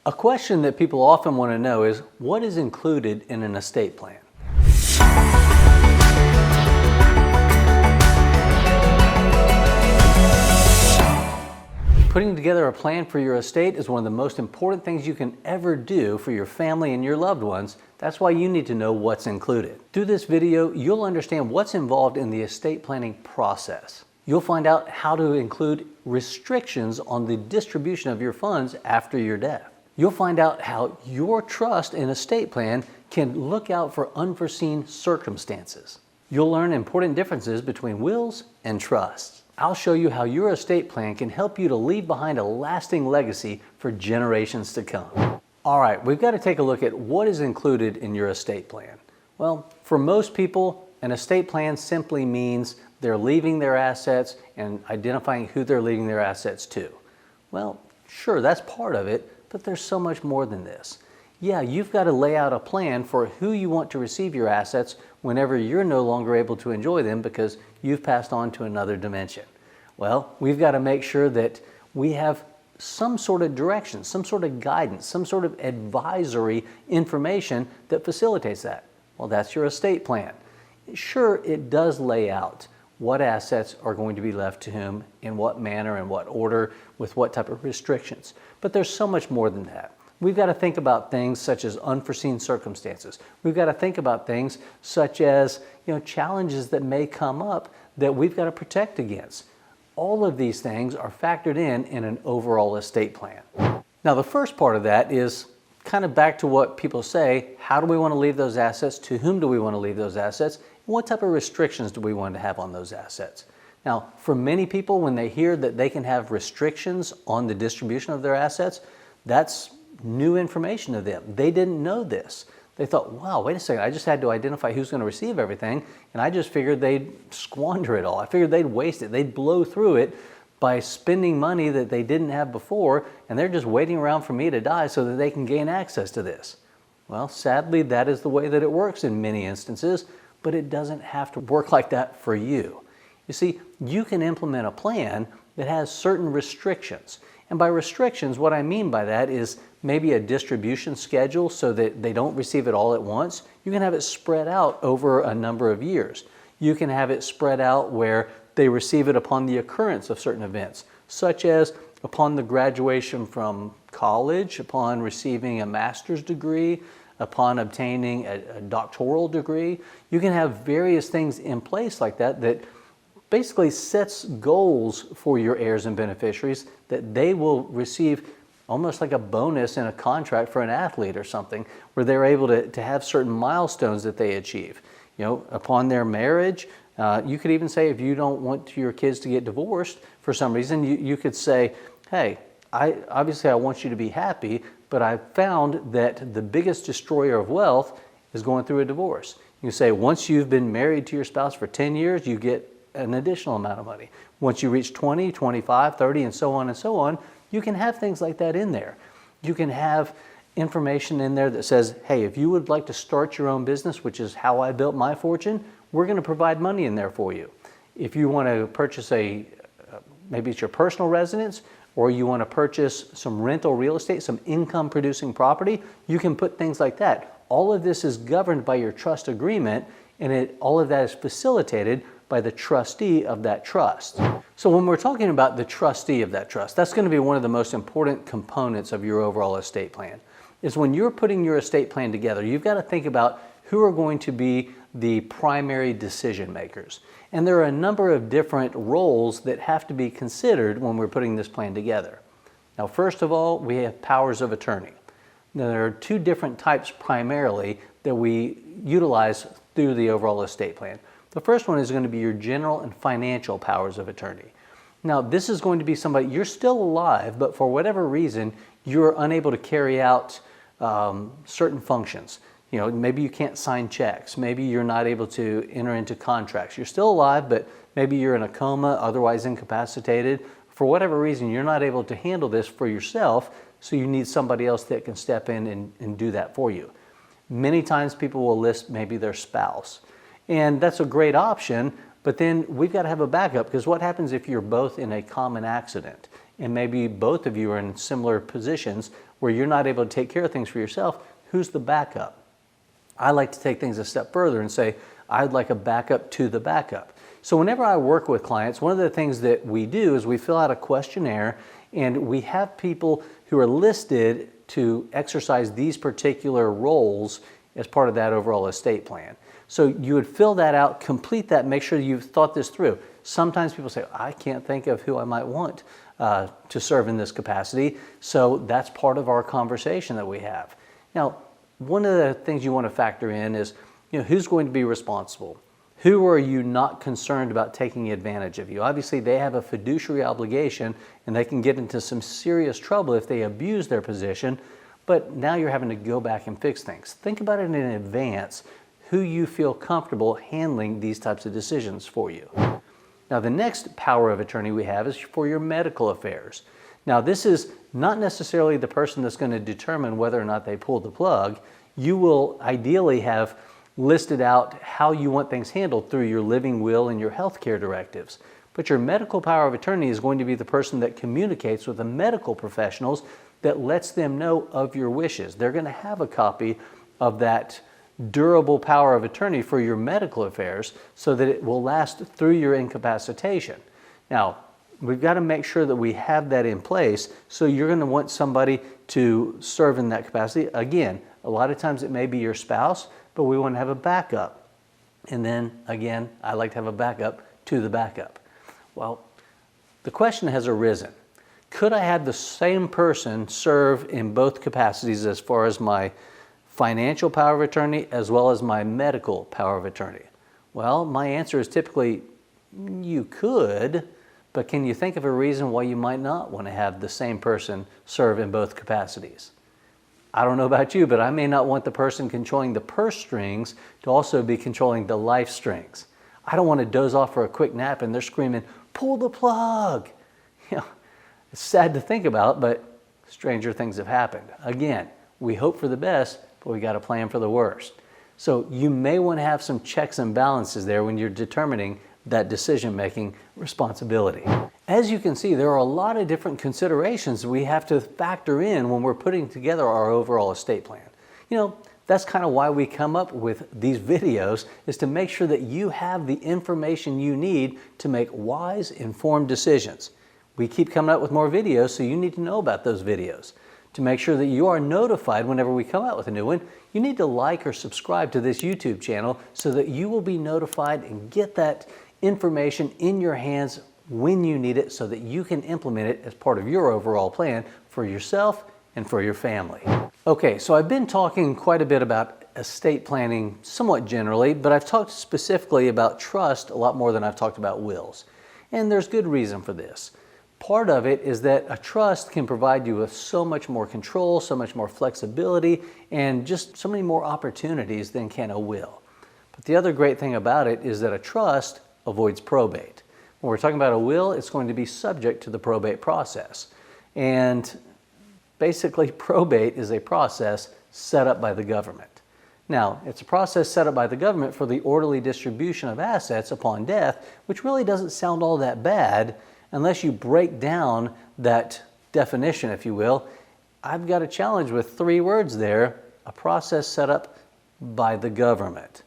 A question that people often want to know is, what is included in an estate plan? Putting together a plan for your estate is one of the most important things you can ever do for your family and your loved ones. That's why you need to know what's included. Through this video, you'll understand what's involved in the estate planning process. You'll find out how to include restrictions on the distribution of your funds after your death. You'll find out how your trust and estate plan can look out for unforeseen circumstances. You'll learn important differences between wills and trusts. I'll show you how your estate plan can help you to leave behind a lasting legacy for generations to come. All right, we've got to take a look at what is included in your estate plan. Well, for most people, an estate plan simply means they're leaving their assets and identifying who they're leaving their assets to. Well, sure, that's part of it, but there's so much more than this. Yeah, you've got to lay out a plan for who you want to receive your assets whenever you're no longer able to enjoy them because you've passed on to another dimension. Well, we've got to make sure that we have some sort of direction, some sort of guidance, some sort of advisory information that facilitates that. Well, that's your estate plan. Sure, it does lay out what assets are going to be left to whom, in what manner, in what order, with what type of restrictions. But there's so much more than that. We've got to think about things such as unforeseen circumstances. We've got to think about things such as, challenges that may come up that we've got to protect against. All of these things are factored in an overall estate plan. Now, the first part of that is kind of back to what people say: how do we want to leave those assets? To whom do we want to leave those assets? And what type of restrictions do we want to have on those assets? Now, for many people, when they hear that they can have restrictions on the distribution of their assets, that's new information to them. They didn't know this. They thought, wow, wait a second, I just had to identify who's going to receive everything, and I just figured they'd squander it all. I figured they'd waste it. They'd blow through it by spending money that they didn't have before, and they're just waiting around for me to die so that they can gain access to this. Well, sadly, that is the way that it works in many instances, but it doesn't have to work like that for you. You see, you can implement a plan that has certain restrictions. And by restrictions, what I mean by that is maybe a distribution schedule so that they don't receive it all at once. You can have it spread out over a number of years. You can have it spread out where they receive it upon the occurrence of certain events, such as upon the graduation from college, upon receiving a master's degree, upon obtaining a doctoral degree. You can have various things in place like that that basically sets goals for your heirs and beneficiaries that they will receive almost like a bonus in a contract for an athlete or something, where they're able to have certain milestones that they achieve. Upon their marriage, you could even say, if you don't want your kids to get divorced for some reason, you could say, hey, I want you to be happy, but I found that the biggest destroyer of wealth is going through a divorce. You say, once you've been married to your spouse for 10 years, you get an additional amount of money. Once you reach 20, 25, 30, and so on, you can have things like that in there. You can have information in there that says, hey, if you would like to start your own business, which is how I built my fortune, we're going to provide money in there for you. If you want to purchase maybe it's your personal residence, or you want to purchase some rental real estate, some income producing property, you can put things like that. All of this is governed by your trust agreement, and all of that is facilitated by the trustee of that trust. So when we're talking about the trustee of that trust, that's going to be one of the most important components of your overall estate plan. Is when you're putting your estate plan together, you've got to think about who are going to be the primary decision makers. And there are a number of different roles that have to be considered when we're putting this plan together. Now, first of all, we have powers of attorney. Now, there are two different types primarily that we utilize through the overall estate plan. The first one is going to be your general and financial powers of attorney. Now, this is going to be somebody, you're still alive, but for whatever reason, you're unable to carry out certain functions. Maybe you can't sign checks. Maybe you're not able to enter into contracts. You're still alive, but maybe you're in a coma, otherwise incapacitated. For whatever reason, you're not able to handle this for yourself, so you need somebody else that can step in and do that for you. Many times people will list maybe their spouse. And that's a great option, but then we've got to have a backup, because what happens if you're both in a common accident and maybe both of you are in similar positions? where you're not able to take care of things for yourself, who's the backup? I like to take things a step further and say, I'd like a backup to the backup. So whenever I work with clients, one of the things that we do is we fill out a questionnaire, and we have people who are listed to exercise these particular roles as part of that overall estate plan. So you would fill that out, complete that, make sure you've thought this through. Sometimes people say, I can't think of who I might want to serve in this capacity. So that's part of our conversation that we have. Now, one of the things you want to factor in is, who's going to be responsible? Who are you not concerned about taking advantage of you? Obviously, they have a fiduciary obligation, and they can get into some serious trouble if they abuse their position, but now you're having to go back and fix things. Think about it in advance, who you feel comfortable handling these types of decisions for you. Now, the next power of attorney we have is for your medical affairs. Now, this is not necessarily the person that's going to determine whether or not they pull the plug. You will ideally have listed out how you want things handled through your living will and your healthcare directives. But your medical power of attorney is going to be the person that communicates with the medical professionals, that lets them know of your wishes. They're going to have a copy of that durable power of attorney for your medical affairs so that it will last through your incapacitation. Now, we've got to make sure that we have that in place, so you're going to want somebody to serve in that capacity. Again, a lot of times it may be your spouse, but we want to have a backup. And then again, I like to have a backup to the backup. Well, the question has arisen. Could I have the same person serve in both capacities as far as my financial power of attorney as well as my medical power of attorney? Well, my answer is typically, you could, but can you think of a reason why you might not want to have the same person serve in both capacities? I don't know about you, but I may not want the person controlling the purse strings to also be controlling the life strings. I don't want to doze off for a quick nap and they're screaming, pull the plug. It's sad to think about, but stranger things have happened. Again, we hope for the best, but we got to plan for the worst. So you may want to have some checks and balances there when you're determining that decision-making responsibility. As you can see, there are a lot of different considerations we have to factor in when we're putting together our overall estate plan. That's kind of why we come up with these videos, is to make sure that you have the information you need to make wise, informed decisions. We keep coming up with more videos, so you need to know about those videos. To make sure that you are notified whenever we come out with a new one, you need to like or subscribe to this YouTube channel so that you will be notified and get that information in your hands when you need it, so that you can implement it as part of your overall plan for yourself and for your family. Okay, so I've been talking quite a bit about estate planning somewhat generally, but I've talked specifically about trust a lot more than I've talked about wills. And there's good reason for this. Part of it is that a trust can provide you with so much more control, so much more flexibility, and just so many more opportunities than can a will. But the other great thing about it is that a trust avoids probate. When we're talking about a will, it's going to be subject to the probate process. And basically, probate is a process set up by the government. Now, it's a process set up by the government for the orderly distribution of assets upon death, which really doesn't sound all that bad unless you break down that definition, if you will. I've got a challenge with 3 words there: a process set up by the government.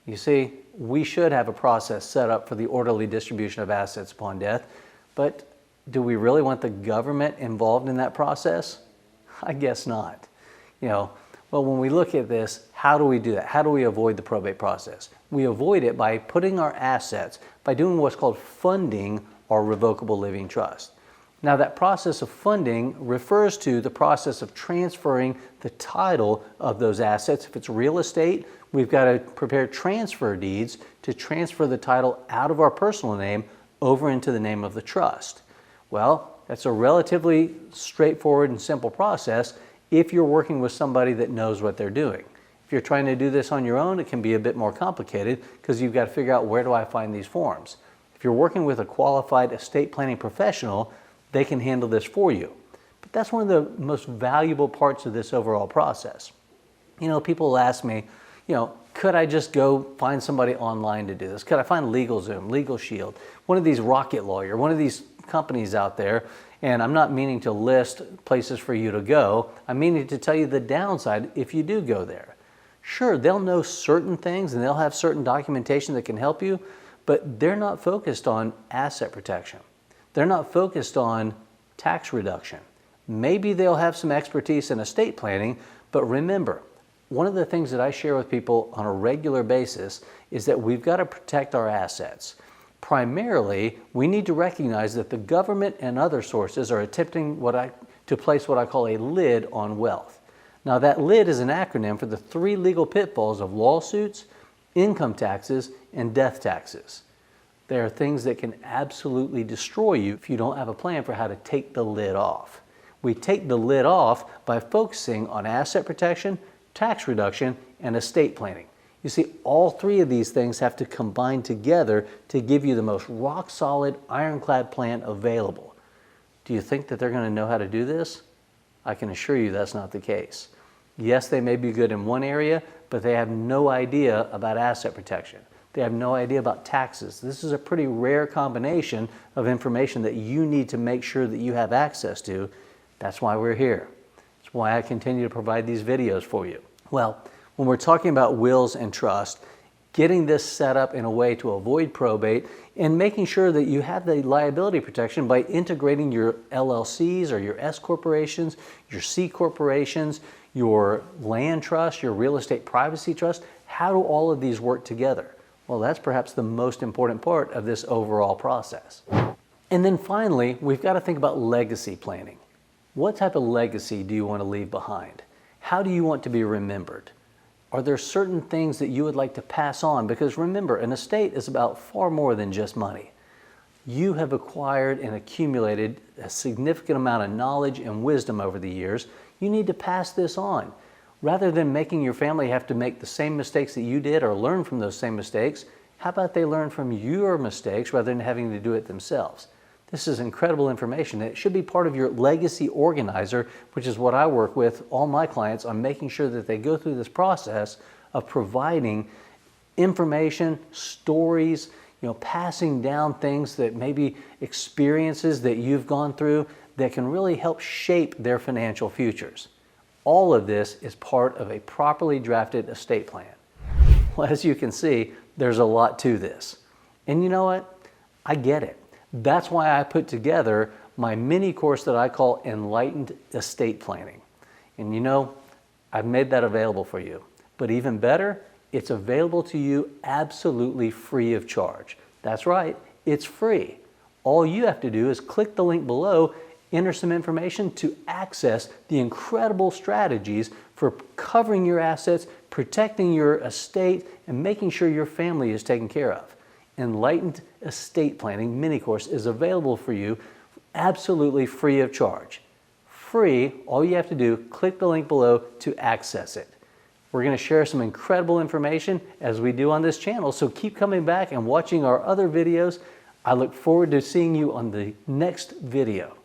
You see, we should have a process set up for the orderly distribution of assets upon death, but do we really want the government involved in that process? I guess not. Well, when we look at this, how do we do that? How do we avoid the probate process? We avoid it by putting our assets, by doing what's called funding our revocable living trust. Now, that process of funding refers to the process of transferring the title of those assets. If it's real estate, we've got to prepare transfer deeds to transfer the title out of our personal name over into the name of the trust. Well, that's a relatively straightforward and simple process if you're working with somebody that knows what they're doing. If you're trying to do this on your own, it can be a bit more complicated because you've got to figure out, where do I find these forms? If you're working with a qualified estate planning professional, they can handle this for you. But that's one of the most valuable parts of this overall process. People ask me, could I just go find somebody online to do this? Could I find LegalZoom, Legal Shield, one of these Rocket Lawyer, one of these companies out there, And I'm not meaning to list places for you to go. I'm meaning to tell you the downside if you do go there. Sure, they'll know certain things and they'll have certain documentation that can help you, but they're not focused on asset protection. They're not focused on tax reduction. Maybe they'll have some expertise in estate planning, but remember, one of the things that I share with people on a regular basis is that we've got to protect our assets. Primarily, we need to recognize that the government and other sources are attempting to place what I call a lid on wealth. Now, that lid is an acronym for the 3 legal pitfalls of lawsuits, income taxes, and death taxes. They are things that can absolutely destroy you if you don't have a plan for how to take the lid off. We take the lid off by focusing on asset protection, tax reduction, and estate planning. You see, all 3 of these things have to combine together to give you the most rock-solid, ironclad plan available. Do you think that they're going to know how to do this? I can assure you that's not the case. Yes, they may be good in one area, but they have no idea about asset protection. They have no idea about taxes. This is a pretty rare combination of information that you need to make sure that you have access to. That's why we're here. That's why I continue to provide these videos for you. Well, when we're talking about wills and trust, getting this set up in a way to avoid probate and making sure that you have the liability protection by integrating your LLCs or your S corporations, your C corporations, your land trust, your real estate privacy trust, how do all of these work together? Well, that's perhaps the most important part of this overall process. And then finally, we've got to think about legacy planning. What type of legacy do you want to leave behind? How do you want to be remembered? Are there certain things that you would like to pass on? Because remember, an estate is about far more than just money. You have acquired and accumulated a significant amount of knowledge and wisdom over the years. You need to pass this on. Rather than making your family have to make the same mistakes that you did or learn from those same mistakes, how about they learn from your mistakes rather than having to do it themselves? This is incredible information. It should be part of your legacy organizer, which is what I work with all my clients on, making sure that they go through this process of providing information, stories, passing down things that maybe experiences that you've gone through that can really help shape their financial futures. All of this is part of a properly drafted estate plan. Well, as you can see, there's a lot to this. And you know what? I get it. That's why I put together my mini course that I call Enlightened Estate Planning. And I've made that available for you. But even better, it's available to you absolutely free of charge. That's right, it's free. All you have to do is click the link below, enter some information to access the incredible strategies for covering your assets, protecting your estate, and making sure your family is taken care of. Enlightened Estate Planning mini course is available for you absolutely free of charge. Free, all you have to do, click the link below to access it. We're going to share some incredible information as we do on this channel, so keep coming back and watching our other videos. I look forward to seeing you on the next video.